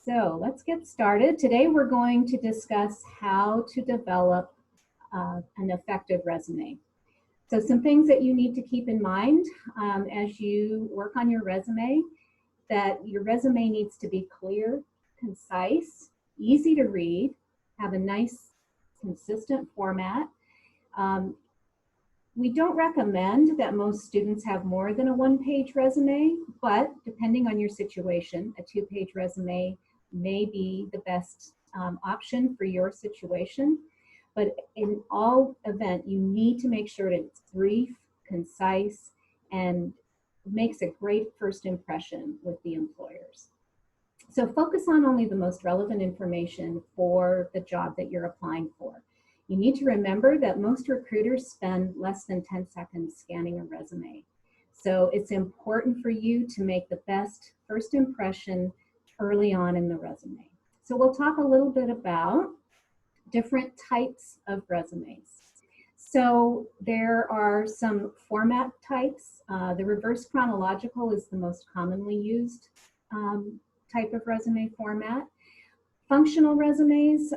So let's get started. Today we're going to discuss how to develop an effective resume. So some things that you need to keep in mind as you work on your resume, that your resume needs to be clear, concise, easy to read, have a nice consistent format. We don't recommend that most students have more than a one-page resume, but depending on your situation, a two-page resume may be the best option for your situation. But in all event, you need to make sure that it's brief, concise, and makes a great first impression with the employers. So focus on only the most relevant information for the job that you're applying for. You need to remember that most recruiters spend less than 10 seconds scanning a resume. So it's important for you to make the best first impression early on in the resume. So we'll talk a little bit about different types of resumes. So there are some format types. The reverse chronological is the most commonly used type of resume format. Functional resumes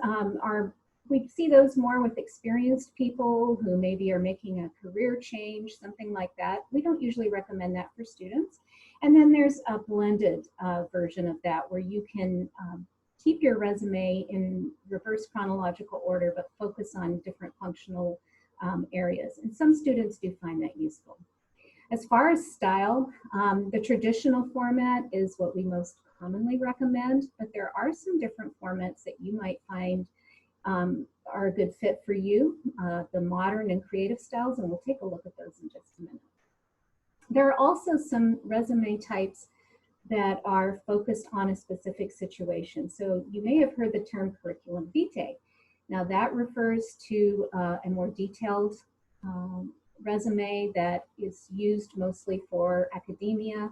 we see those more with experienced people who maybe are making a career change, something like that. We don't usually recommend that for students. And then there's a blended version of that where you can keep your resume in reverse chronological order, but focus on different functional areas. And some students do find that useful. As far as style, the traditional format is what we most commonly recommend, but there are some different formats that you might find are a good fit for you, the modern and creative styles, and we'll take a look at those in just a minute. There are also some resume types that are focused on a specific situation. So you may have heard the term curriculum vitae. Now that refers to a more detailed resume that is used mostly for academia,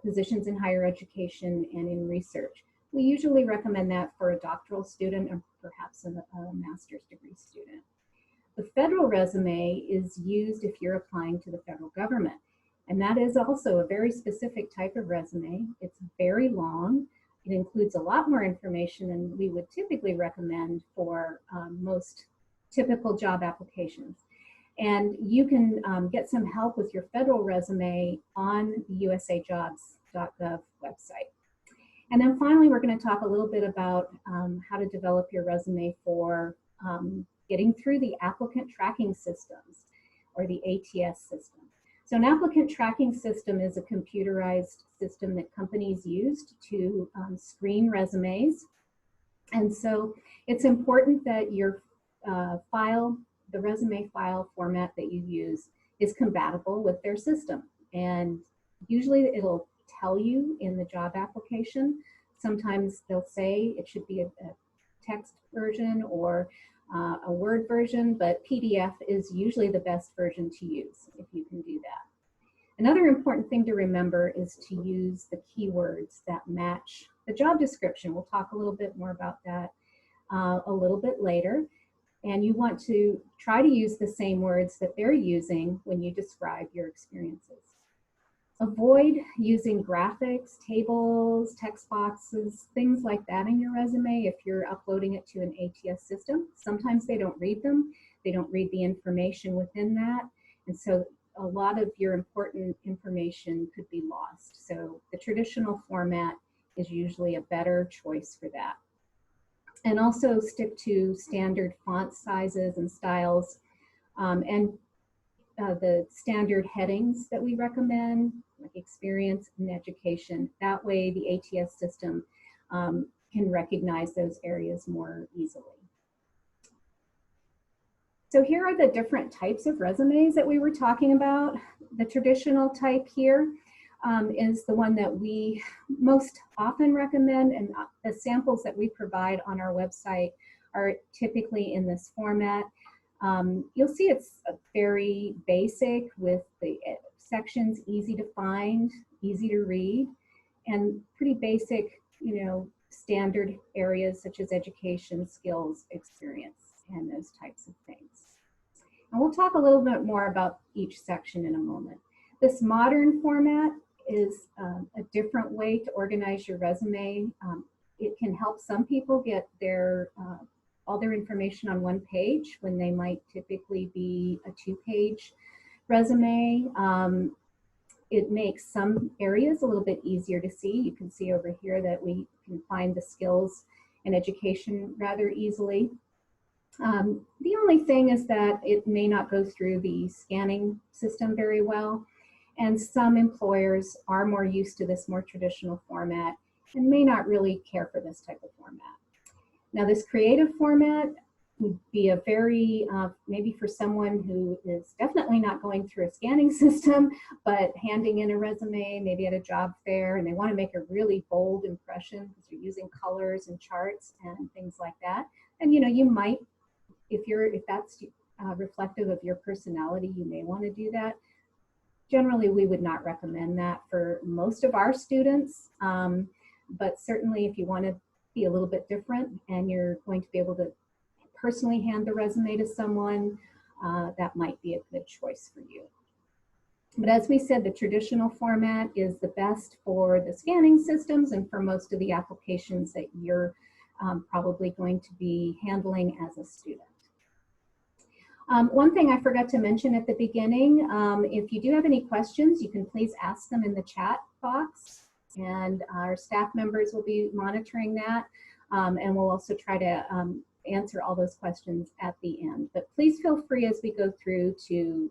positions in higher education, and in research. We usually recommend that for a doctoral student or perhaps a master's degree student. The federal resume is used if you're applying to the federal government. And that is also a very specific type of resume. It's very long. It includes a lot more information than we would typically recommend for most typical job applications. And you can get some help with your federal resume on the usajobs.gov website. And then finally, we're going to talk a little bit about how to develop your resume for getting through the applicant tracking systems, or the ATS system. So an applicant tracking system is a computerized system that companies use to screen resumes. And so it's important that your the resume file format that you use is compatible with their system. And usually it'll tell you in the job application. Sometimes they'll say it should be a text version or a Word version, but PDF is usually the best version to use if you can do that. Another important thing to remember is to use the keywords that match the job description. We'll talk a little bit more about that a little bit later. And you want to try to use the same words that they're using when you describe your experiences. Avoid using graphics, tables, text boxes, things like that in your resume if you're uploading it to an ATS system. Sometimes they don't read them. They don't read the information within that. And so a lot of your important information could be lost. So the traditional format is usually a better choice for that. And also stick to standard font sizes and styles and the standard headings that we recommend, like experience and education. That way the ATS system can recognize those areas more easily. So here are the different types of resumes that we were talking about. The traditional type here is the one that we most often recommend, and the samples that we provide on our website are typically in this format. You'll see it's very basic with the sections easy to find, easy to read, and pretty basic, standard areas such as education, skills, experience, and those types of things. And we'll talk a little bit more about each section in a moment. This modern format is a different way to organize your resume. It help some people get their all their information on one page when they might typically be a 2-page resume. It makes some areas a little bit easier to see. You can see over here that we can find the skills and education rather easily. The only thing is that it may not go through the scanning system very well, and some employers are more used to this more traditional format and may not really care for this type of format. Now, this creative format would be a very, maybe for someone who is definitely not going through a scanning system, but handing in a resume, maybe at a job fair, and they want to make a really bold impression because you're using colors and charts and things like that. And you might, if that's reflective of your personality, you may want to do that. Generally, we would not recommend that for most of our students, but certainly if you want to be a little bit different and you're going to be able to personally hand the resume to someone, that might be a good choice for you. But as we said, the traditional format is the best for the scanning systems and for most of the applications that you're probably going to be handling as a student. One thing I forgot to mention at the beginning, if you do have any questions, you can please ask them in the chat box, and our staff members will be monitoring that, and we'll also try to answer all those questions at the end. But please feel free as we go through to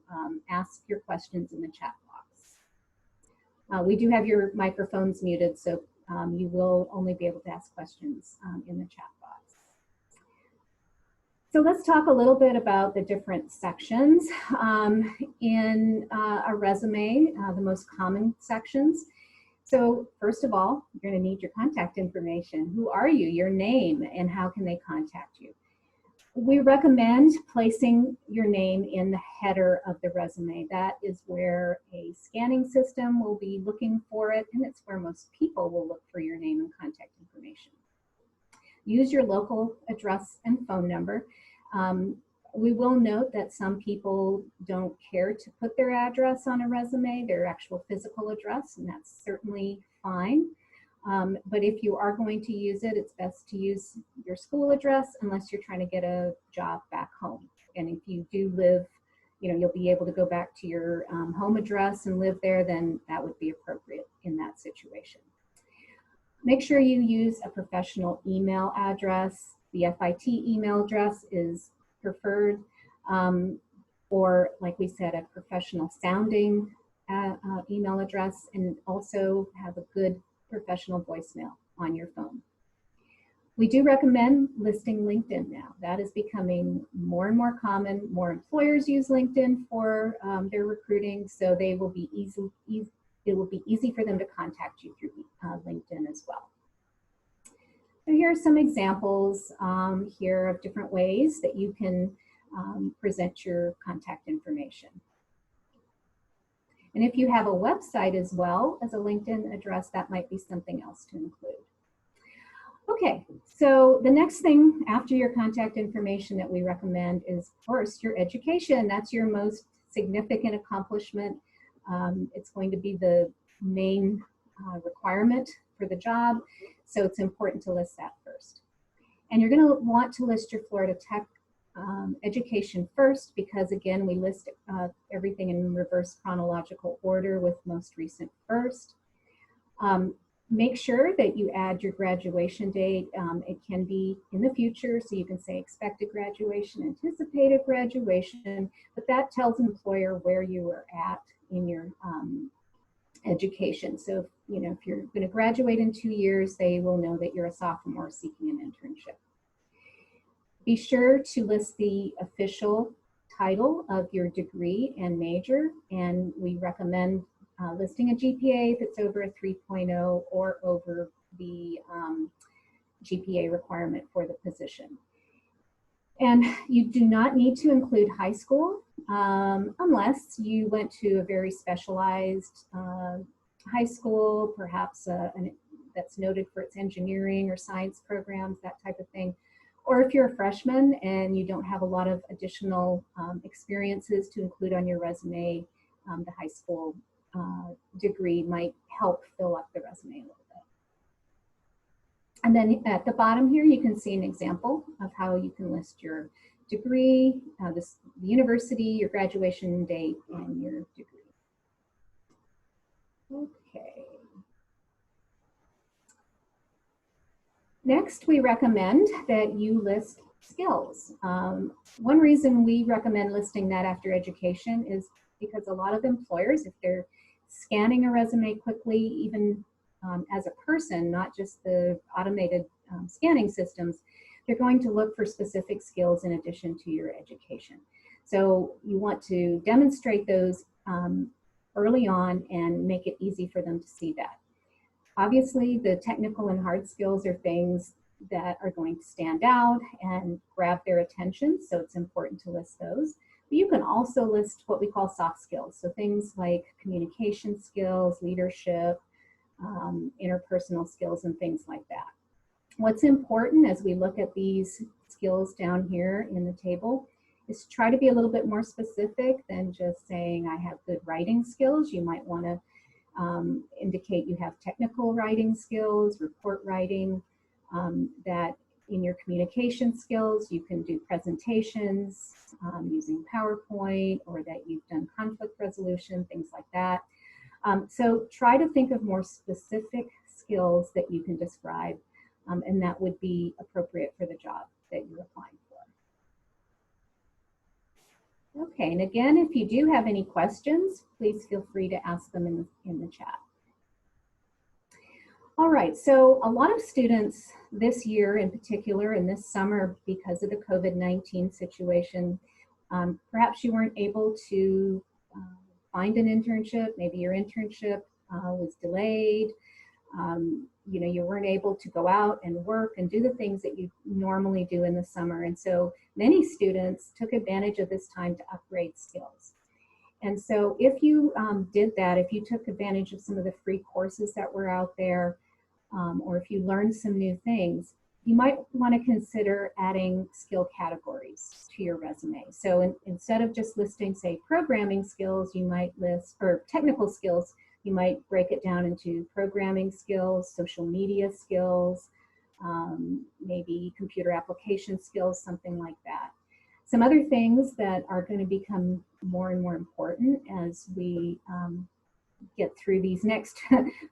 ask your questions in the chat box. We do have your microphones muted, so you will only be able to ask questions in the chat box. So let's talk a little bit about the different sections in a resume, the most common sections. So first of all, you're going to need your contact information. Who are you, your name, and how can they contact you? We recommend placing your name in the header of the resume. That is where a scanning system will be looking for it, and it's where most people will look for your name and contact information. Use your local address and phone number. We will note that some people don't care to put their address on a resume, their actual physical address, and that's certainly fine. But if you are going to use it, it's best to use your school address unless you're trying to get a job back home. And if you do live, you'll be able to go back to your home address and live there, then that would be appropriate in that situation. Make sure you use a professional email address. The FIT email address is preferred, or like we said, a professional sounding email address, and also have a good professional voicemail on your phone. We do recommend listing LinkedIn now. That is becoming more and more common. More employers use LinkedIn for their recruiting, so they will be it will be easy for them to contact you through LinkedIn as well. So here are some examples here of different ways that you can present your contact information. And if you have a website as well as a LinkedIn address, that might be something else to include. Okay, so the next thing after your contact information that we recommend is, of course, your education. That's your most significant accomplishment. It's going to be the main requirement for the job, so it's important to list that first. And you're going to want to list your Florida Tech education first, because again, we list everything in reverse chronological order with most recent first. Make sure that you add your graduation date. It can be in the future, so you can say expected graduation, anticipated graduation, but that tells an employer where you are at in your education. So if you're going to graduate in 2 years, they will know that you're a sophomore seeking an internship. Be sure to list the official title of your degree and major, and we recommend listing a GPA if it's over a 3.0 or over the GPA requirement for the position. And you do not need to include high school unless you went to a very specialized high school, perhaps that's noted for its engineering or science programs, that type of thing. Or if you're a freshman and you don't have a lot of additional experiences to include on your resume, the high school degree might help fill up the resume a little And then at the bottom here, you can see an example of how you can list your degree, the university, your graduation date, and your degree. Okay. Next, we recommend that you list skills. One reason we recommend listing that after education is because a lot of employers, if they're scanning a resume quickly, even as a person, not just the automated scanning systems, they're going to look for specific skills in addition to your education. So you want to demonstrate those early on and make it easy for them to see that. Obviously, the technical and hard skills are things that are going to stand out and grab their attention, so it's important to list those. But you can also list what we call soft skills, so things like communication skills, leadership, interpersonal skills, and things like that. What's important as we look at these skills down here in the table is to try to be a little bit more specific than just saying I have good writing skills. You might want to indicate you have technical writing skills, report writing, that in your communication skills you can do presentations using PowerPoint, or that you've done conflict resolution, things like that. So try to think of more specific skills that you can describe, and that would be appropriate for the job that you're applying for. Okay, and again, if you do have any questions, please feel free to ask them in the chat. All right, so a lot of students this year in particular, and this summer, because of the COVID-19 situation, perhaps you weren't able to find an internship. Maybe your internship was delayed. You know, you weren't able to go out and work and do the things that you normally do in the summer. And so many students took advantage of this time to upgrade skills. And so if you did that, if you took advantage of some of the free courses that were out there, or if you learned some new things, you might want to consider adding skill categories to your resume. So instead of just listing, say, programming skills, you might list, or technical skills, you might break it down into programming skills, social media skills, maybe computer application skills, something like that. Some other things that are going to become more and more important as we get through these next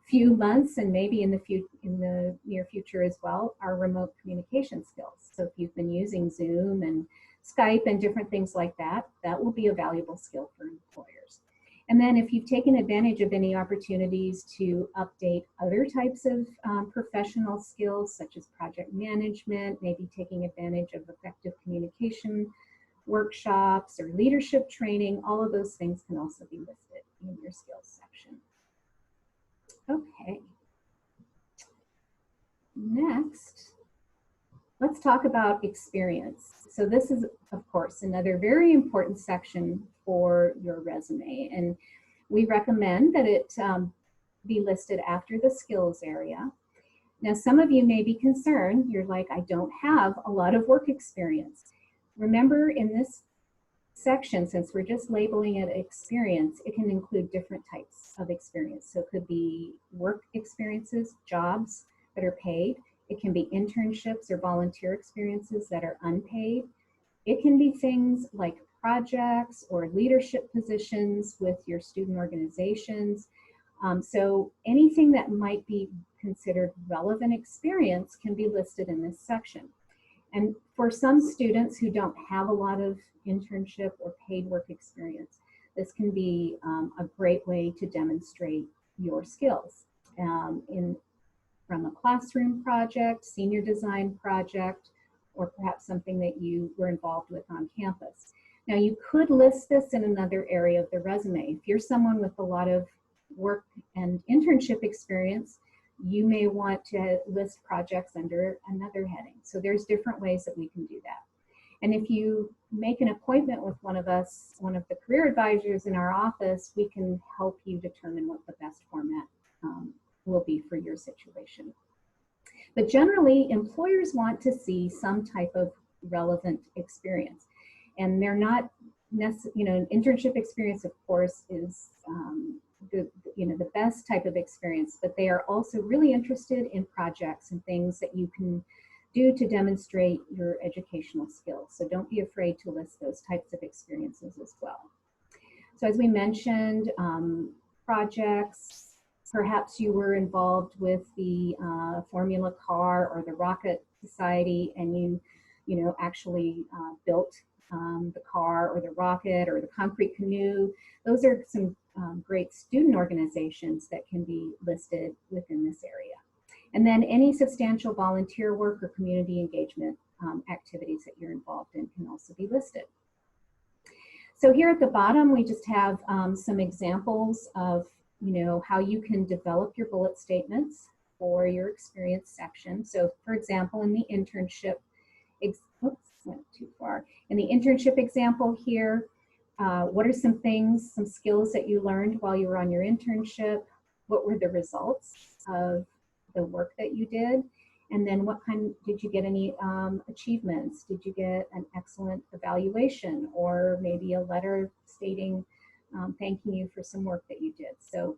few months, and maybe in the near future as well, are remote communication skills. So if you've been using Zoom and Skype and different things like that, that will be a valuable skill for employers. And then if you've taken advantage of any opportunities to update other types of professional skills, such as project management, maybe taking advantage of effective communication workshops or leadership training, all of those things can also be listed in your skills section. Okay. Next, let's talk about experience. So this is, of course, another very important section for your resume, and we recommend that it be listed after the skills area. Now, some of you may be concerned, you're like, I don't have a lot of work experience. Remember, in this section, since we're just labeling it experience, it can include different types of experience. So it could be work experiences, jobs that are paid. It can be internships or volunteer experiences that are unpaid. It can be things like projects or leadership positions with your student organizations. So anything that might be considered relevant experience can be listed in this section. And for some students who don't have a lot of internship or paid work experience, this can be a great way to demonstrate your skills from a classroom project, senior design project, or perhaps something that you were involved with on campus. Now, you could list this in another area of the resume. If you're someone with a lot of work and internship experience, you may want to list projects under another heading. So there's different ways that we can do that. And if you make an appointment with one of us, one of the career advisors in our office, we can help you determine what the best format will be for your situation. But generally, employers want to see some type of relevant experience. And they're not necessarily, you know, an internship experience, of course, is the best type of experience, but they are also really interested in projects and things that you can do to demonstrate your educational skills. So don't be afraid to list those types of experiences as well. So as we mentioned, projects, perhaps you were involved with the Formula Car or the Rocket Society, and you actually built the car or the rocket or the concrete canoe. Those are some great student organizations that can be listed within this area. And then any substantial volunteer work or community engagement activities that you're involved in can also be listed. So here at the bottom, we just have some examples of how you can develop your bullet statements for your experience section. So for example, in the internship, went too far. In the internship example here, what are some things, some skills that you learned while you were on your internship? What were the results of the work that you did? And then did you get any achievements? Did you get an excellent evaluation, or maybe a letter stating thanking you for some work that you did? So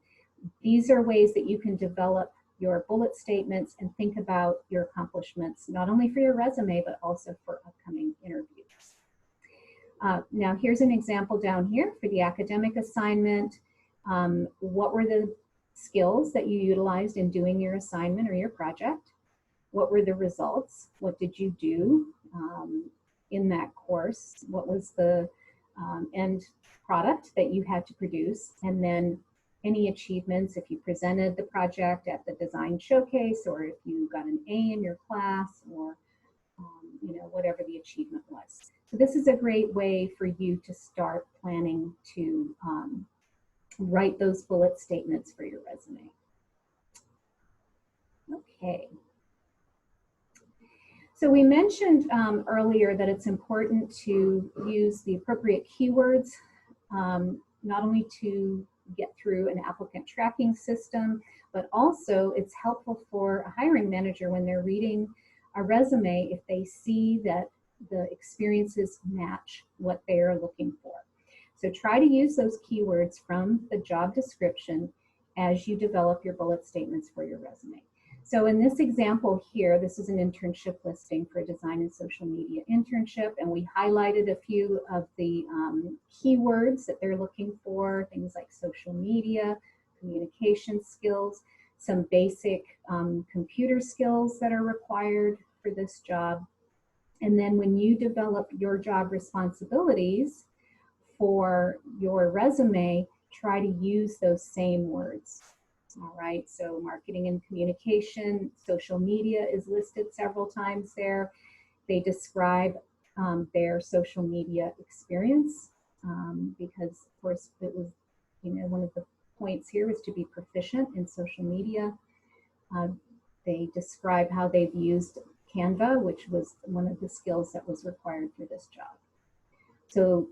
these are ways that you can develop your bullet statements and think about your accomplishments, not only for your resume, but also for upcoming interviews. Now here's an example down here for the academic assignment. What were the skills that you utilized in doing your assignment or your project? What were the results? What did you do in that course? What was the end product that you had to produce? And then any achievements, if you presented the project at the design showcase, or if you got an A in your class, or whatever the achievement was. So this is a great way for you to start planning to write those bullet statements for your resume. Okay. So we mentioned earlier that it's important to use the appropriate keywords, not only to get through an applicant tracking system, but also it's helpful for a hiring manager when they're reading a resume if they see that the experiences match what they are looking for. So try to use those keywords from the job description as you develop your bullet statements for your resume. So in this example here, this is an internship listing for a design and social media internship, and we highlighted a few of the keywords that they're looking for, things like social media, communication skills, some basic computer skills that are required for this job. And then when you develop your job responsibilities for your resume, try to use those same words. All right, so marketing and communication, social media is listed several times there. They describe their social media experience because, of course, it was, one of the points here was to be proficient in social media. They describe how they've used Canva, which was one of the skills that was required for this job. So,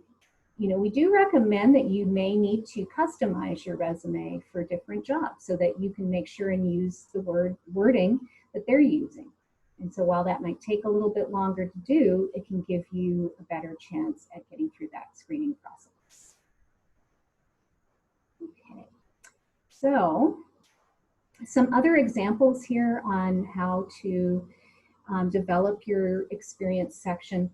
we do recommend that you may need to customize your resume for different jobs so that you can make sure and use the wording that they're using. And so while that might take a little bit longer to do, it can give you a better chance at getting through that screening process. Okay, so some other examples here on how to develop your experience section.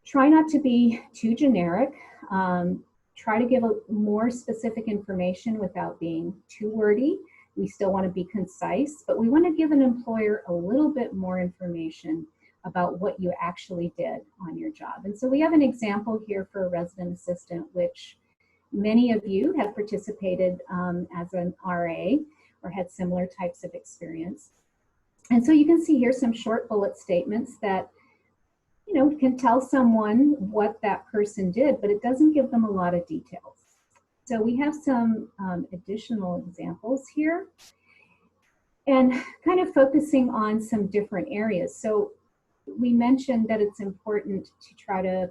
Try not to be too generic. Try to give more specific information without being too wordy. We still want to be concise, but we want to give an employer a little bit more information about what you actually did on your job. And so we have an example here for a resident assistant, which many of you have participated as an RA or had similar types of experience. And so you can see here some short bullet statements that can tell someone what that person did, but it doesn't give them a lot of details. So we have some additional examples here and kind of focusing on some different areas. So we mentioned that it's important to try to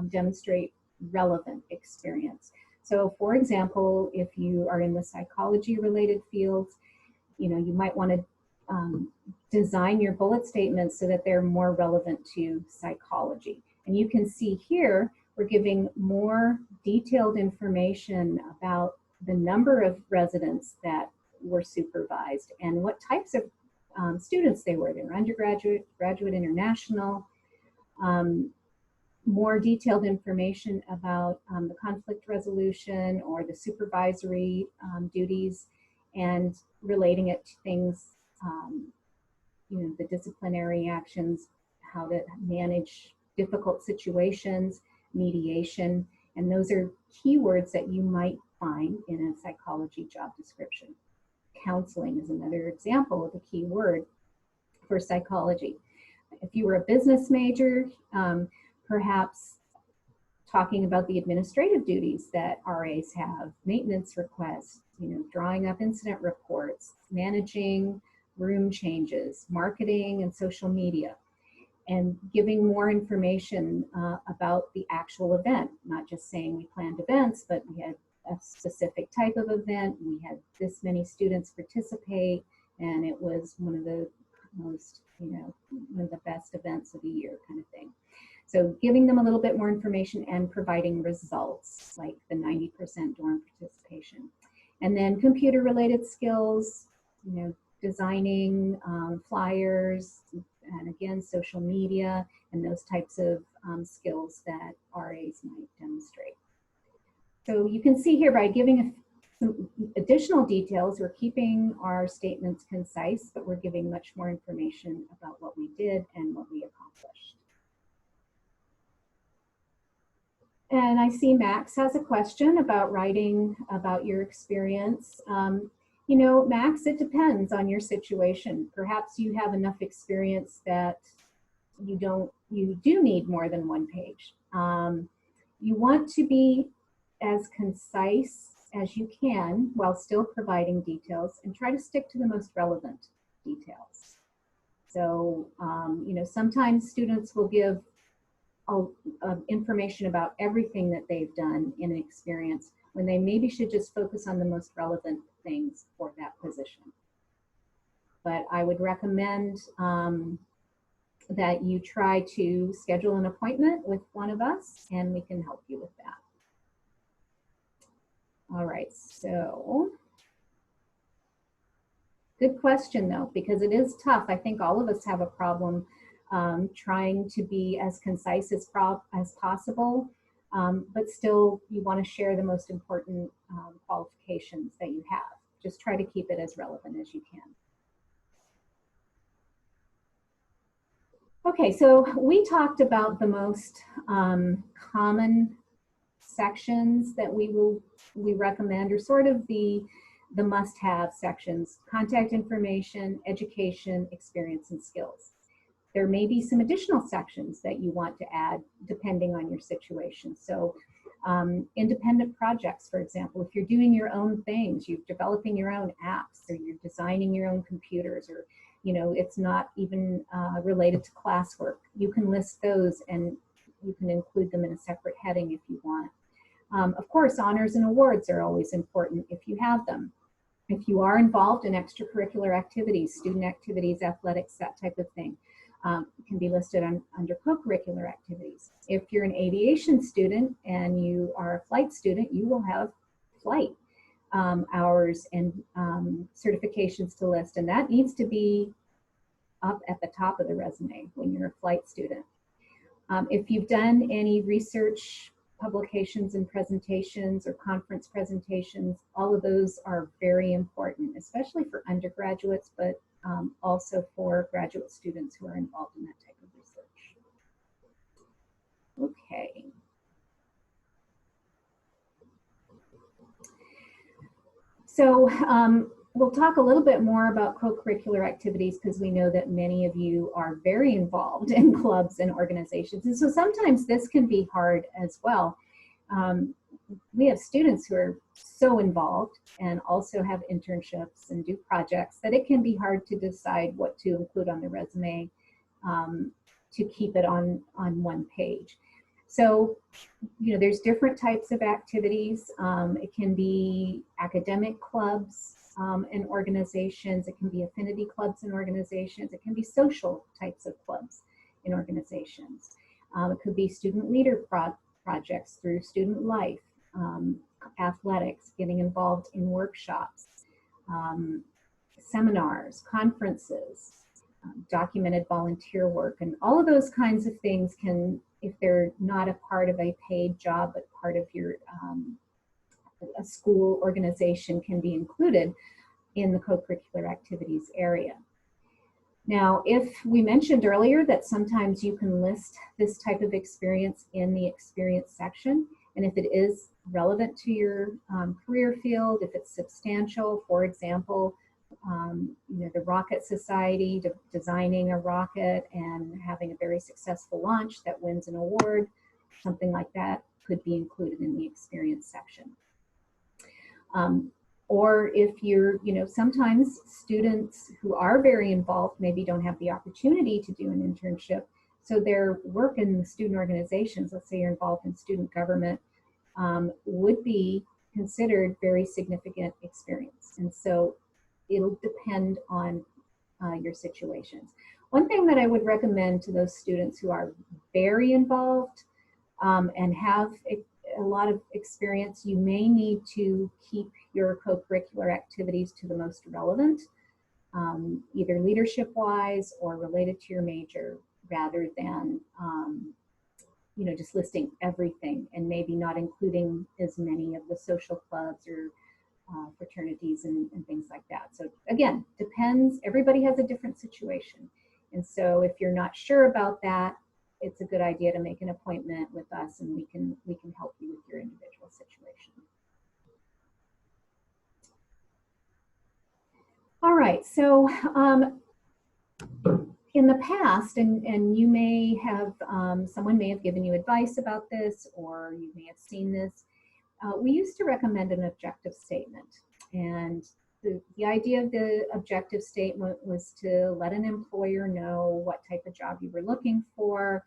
demonstrate relevant experience. So for example, if you are in the psychology related fields, you might want to design your bullet statements so that they're more relevant to psychology. And you can see here, we're giving more detailed information about the number of residents that were supervised, and what types of students they were. They were undergraduate, graduate, international. More detailed information about the conflict resolution or the supervisory duties, and relating it to things, the disciplinary actions, how to manage difficult situations, mediation, and those are keywords that you might find in a psychology job description. Counseling is another example of a key word for psychology. If you were a business major, perhaps talking about the administrative duties that RAs have, maintenance requests, drawing up incident reports, managing room changes, marketing and social media, and giving more information about the actual event, not just saying we planned events, but we had a specific type of event, we had this many students participate, and it was one of the most, one of the best events of the year kind of thing. So giving them a little bit more information and providing results, like the 90% dorm participation. And then computer related skills, designing flyers, and again, social media, and those types of skills that RAs might demonstrate. So you can see here, by giving some additional details, we're keeping our statements concise, but we're giving much more information about what we did and what we accomplished. And I see Max has a question about writing about your experience. Max, it depends on your situation. Perhaps you have enough experience that you do need more than one page. You want to be as concise as you can while still providing details, and try to stick to the most relevant details. So, sometimes students will give information about everything that they've done in an experience, when they maybe should just focus on the most relevant things for that position. But I would recommend that you try to schedule an appointment with one of us, and we can help you with that. All right, so good question though, because it is tough. I think all of us have a problem trying to be as concise as possible, but still you want to share the most important qualifications that you have. Just try to keep it as relevant as you can. Okay, so we talked about the most common sections that we recommend, or sort of the must-have sections: contact information, education, experience, and skills. There may be some additional sections that you want to add depending on your situation. So independent projects, for example, if you're doing your own things, you're developing your own apps, or you're designing your own computers, or it's not even related to classwork, you can list those and you can include them in a separate heading if you want. Of course, honors and awards are always important if you have them. If you are involved in extracurricular activities, student activities, athletics, that type of thing, can be listed under co-curricular activities. If you're an aviation student and you are a flight student, you will have flight hours and certifications to list, and that needs to be up at the top of the resume when you're a flight student. If you've done any research publications and presentations or conference presentations, all of those are very important, especially for undergraduates, but also for graduate students who are involved in that type of research. Okay. So we'll talk a little bit more about co-curricular activities, because we know that many of you are very involved in clubs and organizations. And so sometimes this can be hard as well. We have students who are so involved and also have internships and do projects that it can be hard to decide what to include on the resume to keep it on one page. So, there's different types of activities. It can be academic clubs and organizations. It can be affinity clubs and organizations. It can be social types of clubs and organizations. It could be student leader projects through Student Life, athletics, getting involved in workshops, seminars, conferences, documented volunteer work, and all of those kinds of things can, if they're not a part of a paid job but part of your a school organization, can be included in the co-curricular activities area. Now, if we mentioned earlier that sometimes you can list this type of experience in the experience section, and if it is relevant to your career field, if it's substantial, for example, the Rocket Society, designing a rocket and having a very successful launch that wins an award, something like that could be included in the experience section. Or if you're, sometimes students who are very involved maybe don't have the opportunity to do an internship. So their work in the student organizations, let's say you're involved in student government, would be considered very significant experience. And so it'll depend on your situations. One thing that I would recommend to those students who are very involved and have a lot of experience, you may need to keep your co-curricular activities to the most relevant, either leadership-wise or related to your major, rather than just listing everything and maybe not including as many of the social clubs or fraternities and things like that. So again, depends. Everybody has a different situation, and so if you're not sure about that, it's a good idea to make an appointment with us, and we can help you with your individual situation. All right, so in the past, and you may have, someone may have given you advice about this, or you may have seen this, we used to recommend an objective statement. And the idea of the objective statement was to let an employer know what type of job you were looking for.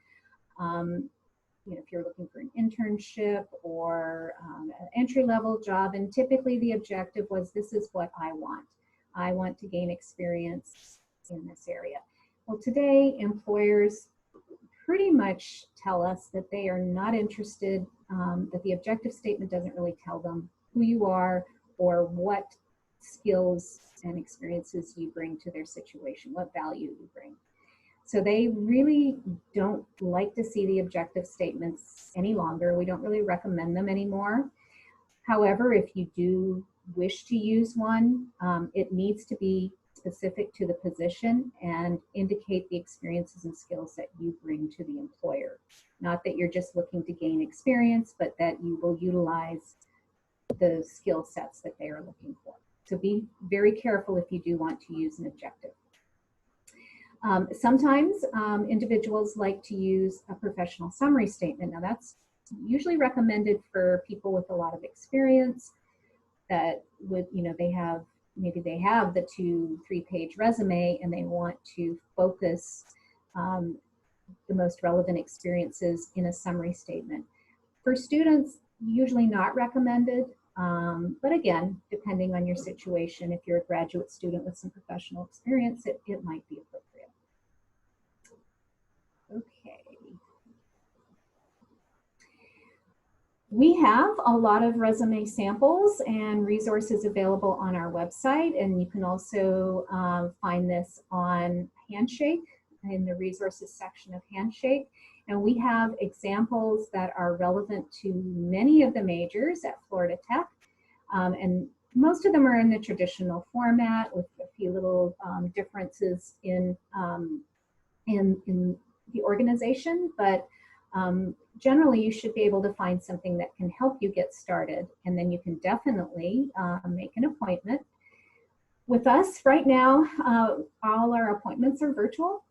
If you're looking for an internship or an entry-level job, and typically the objective was, this is what I want. I want to gain experience in this area. Well, today employers pretty much tell us that they are not interested, that the objective statement doesn't really tell them who you are or what skills and experiences you bring to their situation, what value you bring. So they really don't like to see the objective statements any longer. We don't really recommend them anymore. However, if you do wish to use one, it needs to be specific to the position and indicate the experiences and skills that you bring to the employer. Not that you're just looking to gain experience, but that you will utilize the skill sets that they are looking for. So be very careful if you do want to use an objective. Sometimes individuals like to use a professional summary statement. Now that's usually recommended for people with a lot of experience that would, maybe they have the 2-3 page resume and they want to focus the most relevant experiences in a summary statement. For students, usually not recommended, but again, depending on your situation, if you're a graduate student with some professional experience, it might be appropriate. Okay. We have a lot of resume samples and resources available on our website, and you can also find this on Handshake, in the resources section of Handshake. And we have examples that are relevant to many of the majors at Florida Tech, and most of them are in the traditional format with a few little differences in the organization, but generally you should be able to find something that can help you get started, and then you can definitely make an appointment with us. Right now, all our appointments are virtual,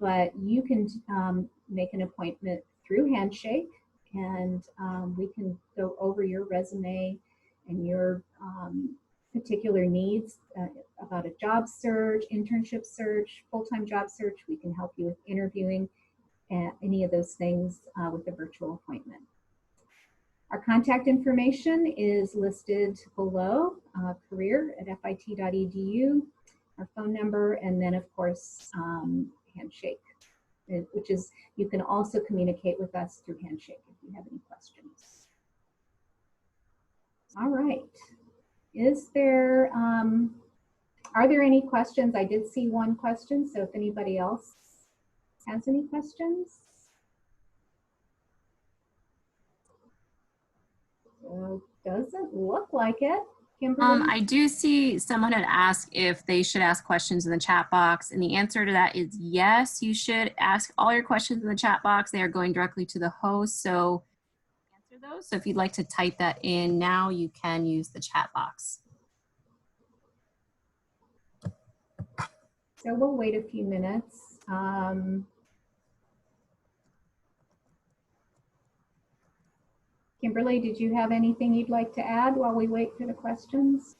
but you can make an appointment through Handshake, and we can go over your resume and your particular needs about a job search, internship search, full-time job search. We can help you with interviewing and any of those things with a virtual appointment. Our contact information is listed below, career@fit.edu, our phone number, and then of course Handshake, which is, you can also communicate with us through Handshake if you have any questions. All right. Is there, are there any questions? I did see one question, so if anybody else has any questions? Doesn't look like it. Kimberly? I do see someone had asked if they should ask questions in the chat box, and the answer to that is yes, you should ask all your questions in the chat box. They are going directly to the host, so answer those. So if you'd like to type that in now, you can use the chat box. So we'll wait a few minutes. Kimberly, did you have anything you'd like to add while we wait for the questions?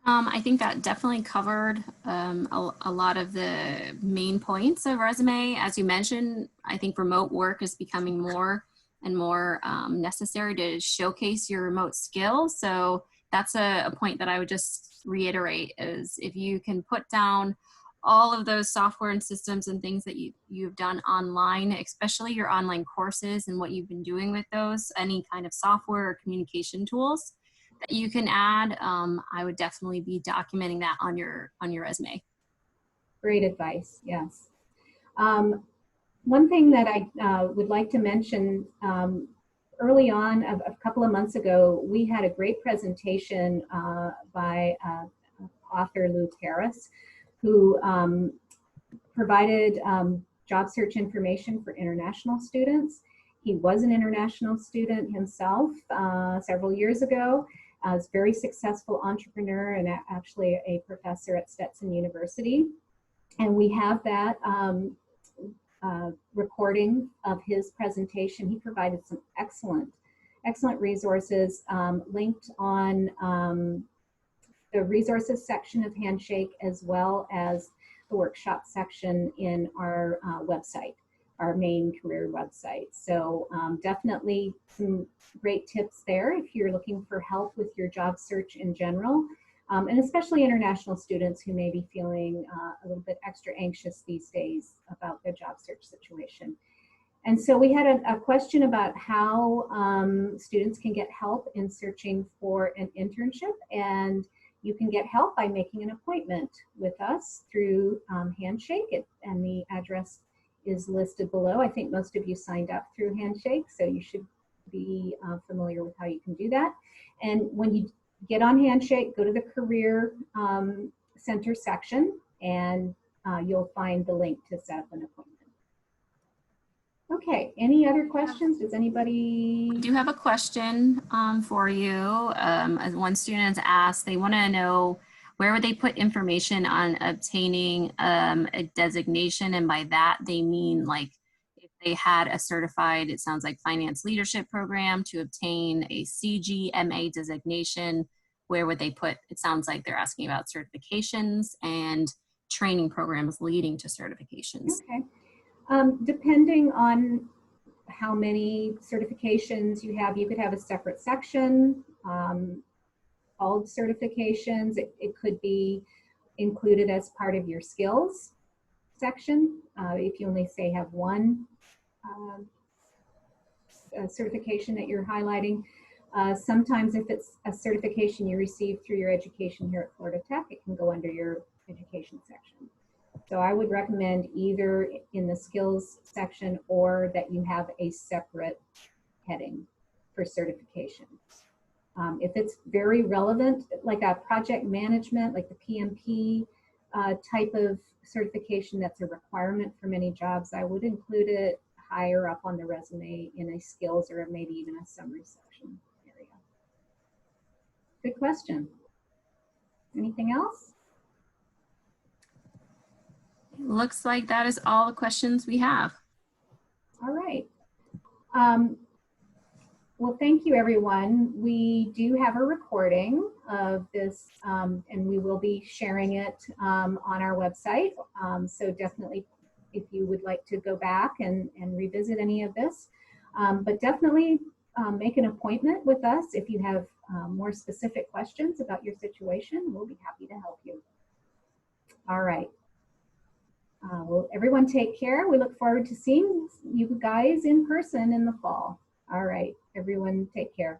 I think that definitely covered a lot of the main points of resume. As you mentioned, I think remote work is becoming more and more necessary to showcase your remote skills. So that's a point that I would just reiterate is if you can put down all of those software and systems and things that you've done online, especially your online courses and what you've been doing with those, any kind of software or communication tools that you can add, I would definitely be documenting that on your resume. Great advice, yes. One thing that I would like to mention, early on, a couple of months ago, we had a great presentation by author Lou Terrace, who provided job search information for international students. He was an international student himself several years ago. Was a very successful entrepreneur and actually a professor at Stetson University. And we have that recording of his presentation. He provided some excellent resources linked on the resources section of Handshake, as well as the workshop section in our website, our main career website. So definitely some great tips there if you're looking for help with your job search in general, and especially international students who may be feeling a little bit extra anxious these days about their job search situation. And so we had a question about how students can get help in searching for an internship, and you can get help by making an appointment with us through Handshake, and the address is listed below. I think most of you signed up through Handshake, so you should be familiar with how you can do that. And when you get on Handshake, go to the Career Center section, and you'll find the link to set up an appointment. Okay, any other questions? Does anybody? I do have a question for you. As one student asked, they want to know where would they put information on obtaining a designation, and by that they mean like if they had a certified, it sounds like finance leadership program to obtain a CGMA designation, where would they put, it sounds like they're asking about certifications and training programs leading to certifications. Okay. Depending on how many certifications you have, you could have a separate section called certifications. It could be included as part of your skills section if you only say have one certification that you're highlighting. Sometimes if it's a certification you receive through your education here at Florida Tech, it can go under your education section. So I would recommend either in the skills section or that you have a separate heading for certification. If it's very relevant, like a project management, like the PMP type of certification that's a requirement for many jobs, I would include it higher up on the resume in a skills or maybe even a summary section area. Good question. Anything else? Looks like that is all the questions we have. All right. Well, thank you, everyone. We do have a recording of this, and we will be sharing it on our website. So definitely, if you would like to go back and revisit any of this, but definitely make an appointment with us if you have more specific questions about your situation. We'll be happy to help you. All right. Well, everyone take care. We look forward to seeing you guys in person in the fall. All right, everyone take care.